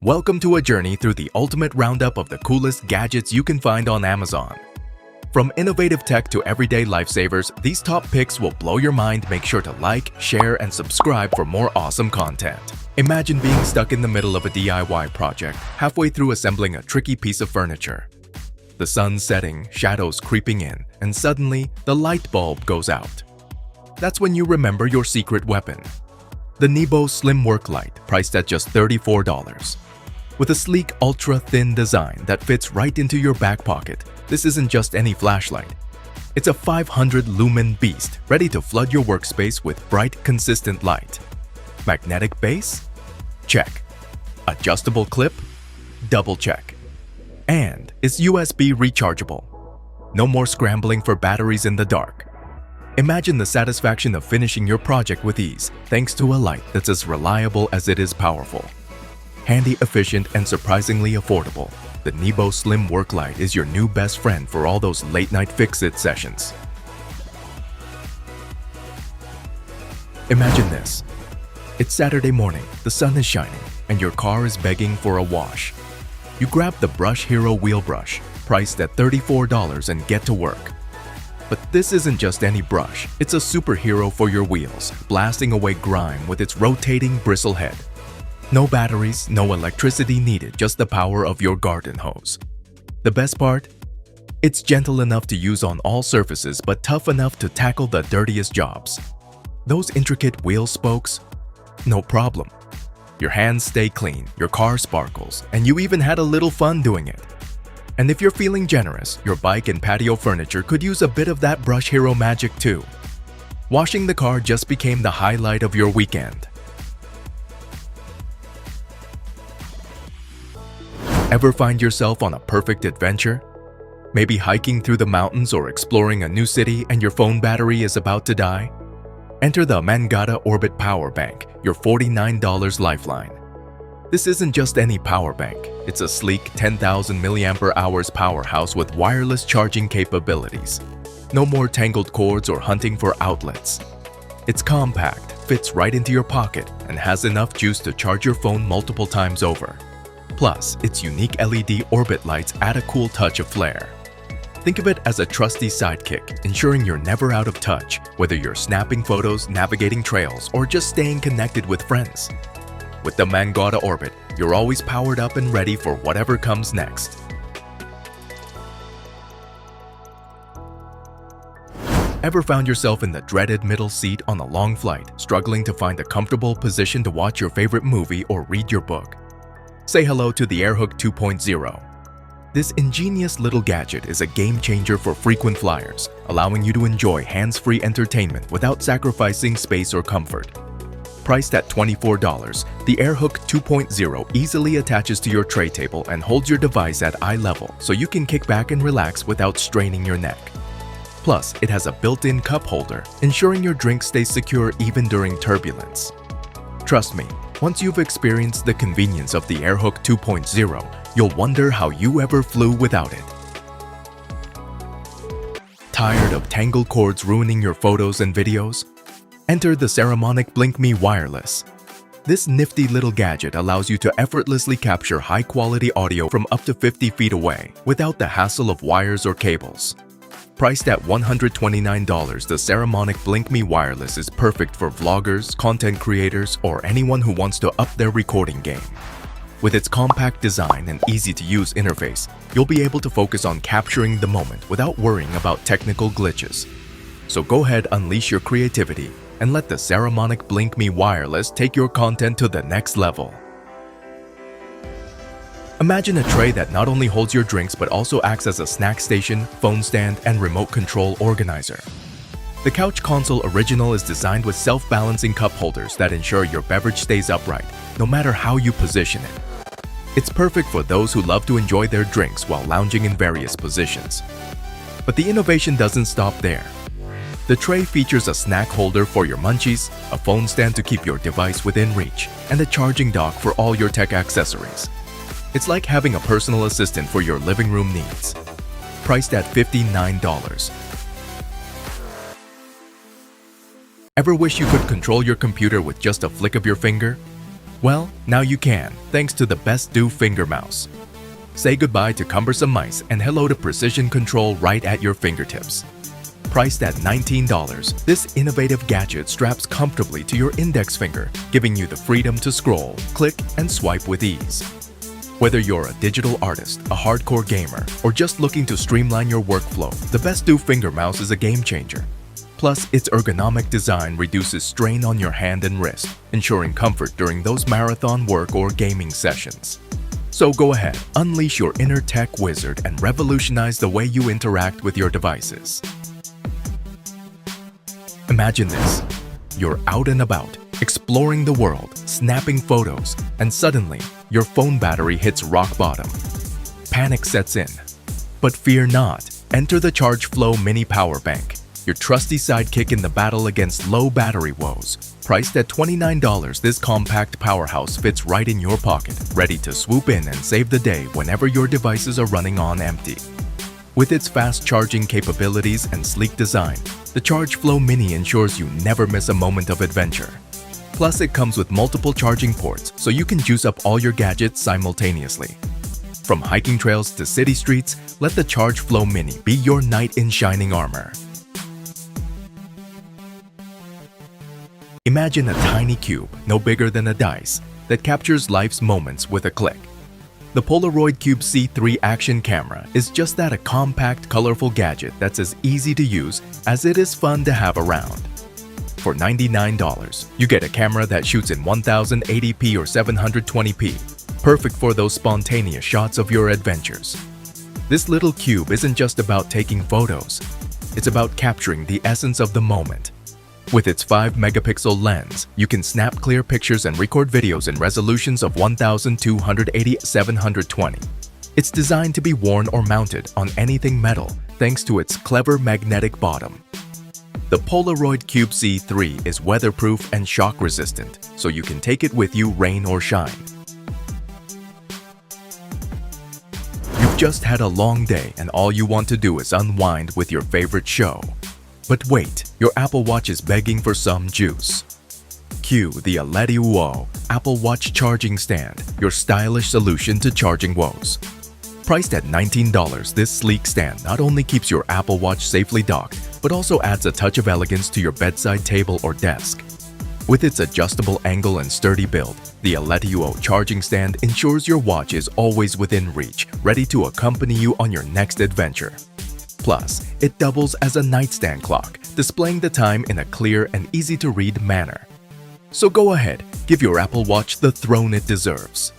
Welcome to a journey through the ultimate roundup of the coolest gadgets you can find on Amazon. From innovative tech to everyday lifesavers, these top picks will blow your mind. Make sure to like, share, and subscribe for more awesome content. Imagine being stuck in the middle of a DIY project, halfway through assembling a tricky piece of furniture. The sun's setting, shadows creeping in, and suddenly, the light bulb goes out. That's when you remember your secret weapon. The NEBO Slim Work Light, priced at just $34. With a sleek, ultra-thin design that fits right into your back pocket, this isn't just any flashlight. It's a 500-lumen beast ready to flood your workspace with bright, consistent light. Magnetic base? Check. Adjustable clip? Double check. And it's USB rechargeable. No more scrambling for batteries in the dark. Imagine the satisfaction of finishing your project with ease, thanks to a light that's as reliable as it is powerful. Handy, efficient, and surprisingly affordable, the NEBO Slim Work Light is your new best friend for all those late-night fix-it sessions. Imagine this. It's Saturday morning, the sun is shining, and your car is begging for a wash. You grab the Brush Hero wheel brush, priced at $34, and get to work. But this isn't just any brush, it's a superhero for your wheels, blasting away grime with its rotating bristle head. No batteries, no electricity needed, just the power of your garden hose. The best part? It's gentle enough to use on all surfaces, but tough enough to tackle the dirtiest jobs. Those intricate wheel spokes? No problem. Your hands stay clean, your car sparkles, and you even had a little fun doing it. And if you're feeling generous, your bike and patio furniture could use a bit of that Brush Hero magic too. Washing the car just became the highlight of your weekend. Ever find yourself on a perfect adventure? Maybe hiking through the mountains or exploring a new city and your phone battery is about to die? Enter the Mangata Orbit Power Bank, your $49 lifeline. This isn't just any power bank. It's a sleek 10,000 mAh powerhouse with wireless charging capabilities. No more tangled cords or hunting for outlets. It's compact, fits right into your pocket, and has enough juice to charge your phone multiple times over. Plus, its unique LED orbit lights add a cool touch of flair. Think of it as a trusty sidekick, ensuring you're never out of touch, whether you're snapping photos, navigating trails, or just staying connected with friends. With the Mangata Orbit, you're always powered up and ready for whatever comes next. Ever found yourself in the dreaded middle seat on a long flight, struggling to find a comfortable position to watch your favorite movie or read your book? Say hello to the Airhook 2.0. This ingenious little gadget is a game changer for frequent flyers, allowing you to enjoy hands-free entertainment without sacrificing space or comfort. Priced at $24, the Airhook 2.0 easily attaches to your tray table and holds your device at eye level so you can kick back and relax without straining your neck. Plus, it has a built-in cup holder, ensuring your drink stays secure even during turbulence. Trust me, once you've experienced the convenience of the Airhook 2.0, you'll wonder how you ever flew without it. Tired of tangled cords ruining your photos and videos? Enter the Saramonic BlinkMe Wireless. This nifty little gadget allows you to effortlessly capture high-quality audio from up to 50 feet away without the hassle of wires or cables. Priced at $129, the Saramonic BlinkMe Wireless is perfect for vloggers, content creators, or anyone who wants to up their recording game. With its compact design and easy-to-use interface, you'll be able to focus on capturing the moment without worrying about technical glitches. So go ahead, unleash your creativity, and let the Saramonic BlinkMe Wireless take your content to the next level. Imagine a tray that not only holds your drinks but also acts as a snack station, phone stand, and remote control organizer. The Couch Console Original is designed with self-balancing cup holders that ensure your beverage stays upright, no matter how you position it. It's perfect for those who love to enjoy their drinks while lounging in various positions. But the innovation doesn't stop there. The tray features a snack holder for your munchies, a phone stand to keep your device within reach, and a charging dock for all your tech accessories. It's like having a personal assistant for your living room needs. Priced at $59. Ever wish you could control your computer with just a flick of your finger? Well, now you can, thanks to the Bestdo finger mouse. Say goodbye to cumbersome mice and hello to precision control right at your fingertips. Priced at $19, this innovative gadget straps comfortably to your index finger, giving you the freedom to scroll, click, and swipe with ease. Whether you're a digital artist, a hardcore gamer, or just looking to streamline your workflow, the Bestdo finger mouse is a game changer. Plus, its ergonomic design reduces strain on your hand and wrist, ensuring comfort during those marathon work or gaming sessions. So go ahead, unleash your inner tech wizard and revolutionize the way you interact with your devices. Imagine this. You're out and about, exploring the world, snapping photos, and suddenly, your phone battery hits rock bottom. Panic sets in. But fear not. Enter the ChargeFlow Mini Power Bank, your trusty sidekick in the battle against low battery woes. Priced at $29, this compact powerhouse fits right in your pocket, ready to swoop in and save the day whenever your devices are running on empty. With its fast charging capabilities and sleek design, the ChargeFlow Mini ensures you never miss a moment of adventure. Plus, it comes with multiple charging ports, so you can juice up all your gadgets simultaneously. From hiking trails to city streets, let the ChargeFlow Mini be your knight in shining armor. Imagine a tiny cube, no bigger than a dice, that captures life's moments with a click. The Polaroid Cube C3 action camera is just that, a compact, colorful gadget that's as easy to use as it is fun to have around. For $99, you get a camera that shoots in 1080p or 720p, perfect for those spontaneous shots of your adventures. This little cube isn't just about taking photos, it's about capturing the essence of the moment. With its 5-megapixel lens, you can snap clear pictures and record videos in resolutions of 1280x720. It's designed to be worn or mounted on anything metal thanks to its clever magnetic bottom. The Polaroid Cube C3 is weatherproof and shock-resistant, so you can take it with you rain or shine. You've just had a long day and all you want to do is unwind with your favorite show. But wait, your Apple Watch is begging for some juice. Cue the ELETIUO Apple Watch charging stand, your stylish solution to charging woes. Priced at $19, this sleek stand not only keeps your Apple Watch safely docked, but also adds a touch of elegance to your bedside table or desk. With its adjustable angle and sturdy build, the ELETIUO charging stand ensures your watch is always within reach, ready to accompany you on your next adventure. Plus, it doubles as a nightstand clock, displaying the time in a clear and easy-to-read manner. So go ahead, give your Apple Watch the throne it deserves.